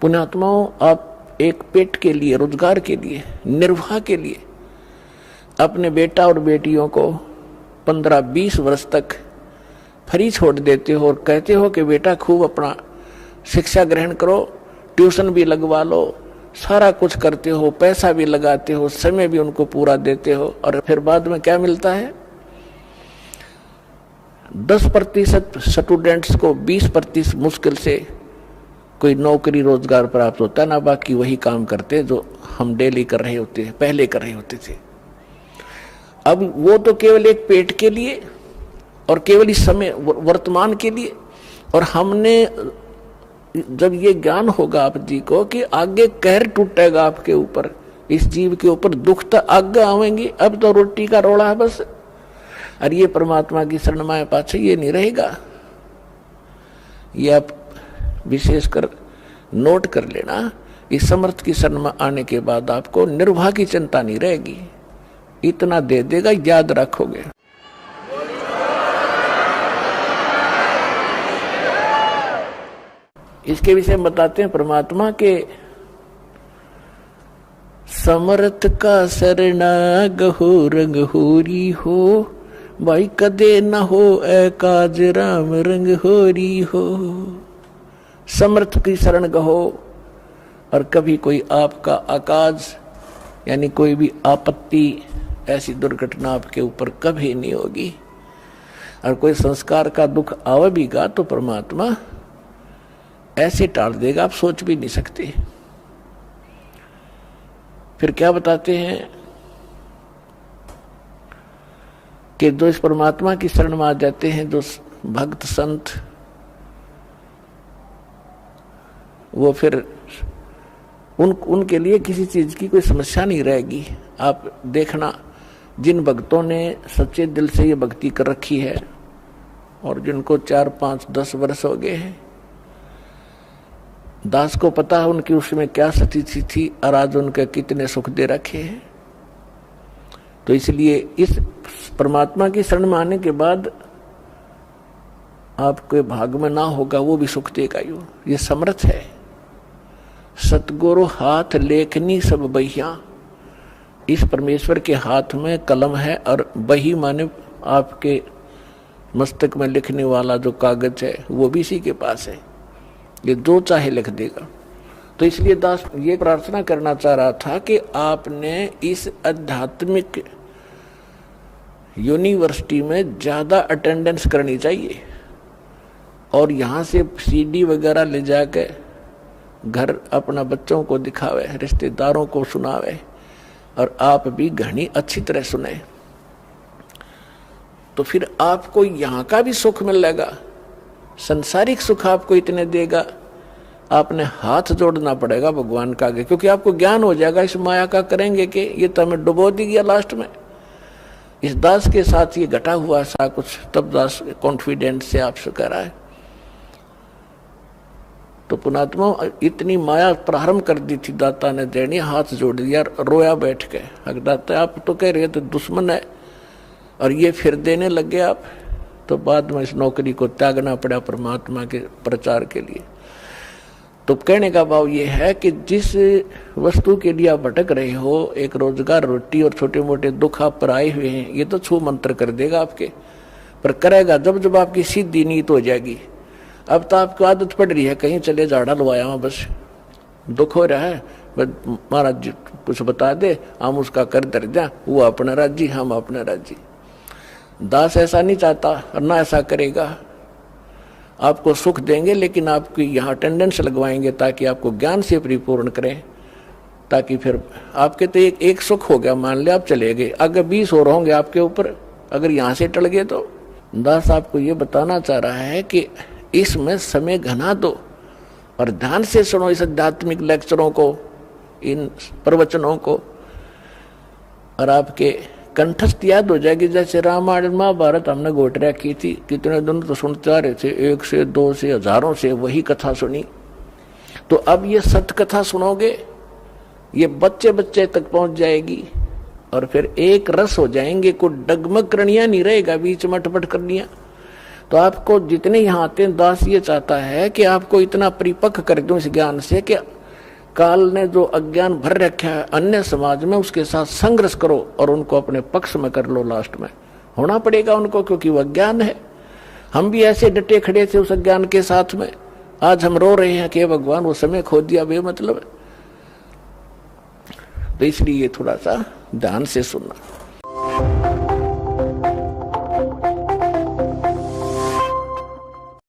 पुण्यात्माओं, आप एक पेट के लिए, रोजगार के लिए, निर्वाह के लिए अपने बेटा और बेटियों को 15-20 वर्ष तक फ्री छोड़ देते हो और कहते हो कि बेटा खूब अपना शिक्षा ग्रहण करो, ट्यूशन भी लगवा लो, सारा कुछ करते हो, पैसा भी लगाते हो, समय भी उनको पूरा देते हो, और फिर बाद में क्या मिलता है? 10% स्टूडेंट्स को 20% मुश्किल से कोई नौकरी रोजगार प्राप्त होता है ना, बाकी वही काम करते जो हम डेली कर रहे होते हैं, पहले कर रहे होते थे। अब वो तो केवल एक पेट के लिए और केवल इस समय वर्तमान के लिए, और हमने जब ये ज्ञान होगा आप जी को कि आगे कहर टूटेगा आपके ऊपर, इस जीव के ऊपर दुख तो आगे आवेंगे, अब तो रोटी का रोड़ा है बस, और ये परमात्मा की शरण माए पाछे ये नहीं रहेगा। ये आप विशेषकर नोट कर लेना, इस समर्थ की शरण में आने के बाद आपको निर्वाह की चिंता नहीं रहेगी, इतना दे देगा, याद रखोगे। इसके विषय में बताते हैं परमात्मा के समर्थ का शरणा गहो रंग होरी हो, भाई कदे न हो एकाज राम रंग होरी हो। समर्थ की शरण गहो, और कभी कोई आपका आकाज यानी कोई भी आपत्ति, ऐसी दुर्घटना आपके ऊपर कभी नहीं होगी, और कोई संस्कार का दुख आवे भी गा तो परमात्मा ऐसे टाल देगा, आप सोच भी नहीं सकते। फिर क्या बताते हैं कि जो इस परमात्मा की शरण में आ जाते हैं, जो भक्त संत, वो फिर उनके लिए किसी चीज की कोई समस्या नहीं रहेगी। आप देखना, जिन भक्तों ने सच्चे दिल से ये भक्ति कर रखी है और जिनको 4, 5, 10 वर्ष हो गए हैं, दास को पता है उनकी उसमें क्या स्थिति थी और आज उनके कितने सुख दे रखे हैं। तो इसलिए इस परमात्मा की शरण में आने के बाद आपके भाग में ना होगा वो भी सुख देगा। ये समर्थ है। सतगुरु हाथ लेखनी सब बहिया, इस परमेश्वर के हाथ में कलम है और बही माने आपके मस्तक में लिखने वाला जो कागज है वो भी इसी के पास है, ये जो चाहे लिख देगा। तो इसलिए दास ये प्रार्थना करना चाह रहा था कि आपने इस आध्यात्मिक यूनिवर्सिटी में ज्यादा अटेंडेंस करनी चाहिए और यहाँ से सीडी वगैरह ले जाके घर अपना बच्चों को दिखावे, रिश्तेदारों को सुनावे और आप भी घनी अच्छी तरह सुने, तो फिर आपको यहाँ का भी सुख मिलेगा, संसारिक सुख आपको इतने देगा, आपने हाथ जोड़ना पड़ेगा भगवान का आगे, क्योंकि आपको ज्ञान हो जाएगा इस माया का करेंगे कि ये तो हमें डुबो दी गया लास्ट में। इस दास के साथ ये घटा हुआ सा कुछ, तब दास कॉन्फिडेंस से आपसे कह रहा है। तो पुणात्मा इतनी माया प्रारंभ कर दी थी दाता ने देनी, हाथ जोड़ दिया, रोया बैठ के। अगर दाता आप तो कह रहे तो दुश्मन है और ये फिर देने लग गए आप, तो बाद में इस नौकरी को त्यागना पड़ा परमात्मा के प्रचार के लिए। तो कहने का भाव ये है कि जिस वस्तु के लिए आप भटक रहे हो, एक रोजगार, रोटी और छोटे मोटे दुख आप पर आए हुए हैं, ये तो छू मंत्र कर देगा आपके, पर करेगा जब जब आपकी सीधी नीयत हो जाएगी। अब तो आपको आदत पड़ रही है कहीं चले झाड़ा लवाया वहां, बस दुख हो रहा है, महाराज जी कुछ बता दे, हम उसका कर दर जा, वो अपना राजी, हम अपना राजी। दास ऐसा नहीं चाहता और ना ऐसा करेगा। आपको सुख देंगे लेकिन आपकी यहाँ अटेंडेंस लगवाएंगे ताकि आपको ज्ञान से परिपूर्ण करें, ताकि फिर आपके तो एक सुख हो गया, मान लिया आप चले गए, अगर 20 और होंगे आपके ऊपर, अगर यहाँ से टल गए तो। दास आपको ये बताना चाह रहा है कि इसमें समय घना दो और ध्यान से सुनो इस आध्यात्मिक लेक्चरों को, इन प्रवचनों को, और आपके कंठस्थ याद हो जाएगी। जैसे रामायण महाभारत हमने गोटरिया की थी, कितने दिन तो सुनते आ रहे थे, 1 से 2 से हजारों से वही कथा सुनी। तो अब ये सत्य कथा सुनोगे, ये बच्चे बच्चे तक पहुंच जाएगी और फिर एक रस हो जाएंगे, कोई डगमग करणिया नहीं रहेगा, बीच में अटपट करनिया। तो आपको जितने यहाँ आते हैं, दास ये चाहता है कि आपको इतना परिपक्व कर दूं इस ज्ञान से कि काल ने जो अज्ञान भर रखा है अन्य समाज में, उसके साथ संघर्ष करो और उनको अपने पक्ष में कर लो। लास्ट में होना पड़ेगा उनको, क्योंकि वह अज्ञान है। हम भी ऐसे डटे खड़े थे उस अज्ञान के साथ में, आज हम रो रहे हैं कि भगवान वो समय खो दिया, बेमतलब। तो इसलिए थोड़ा सा ध्यान से सुनना।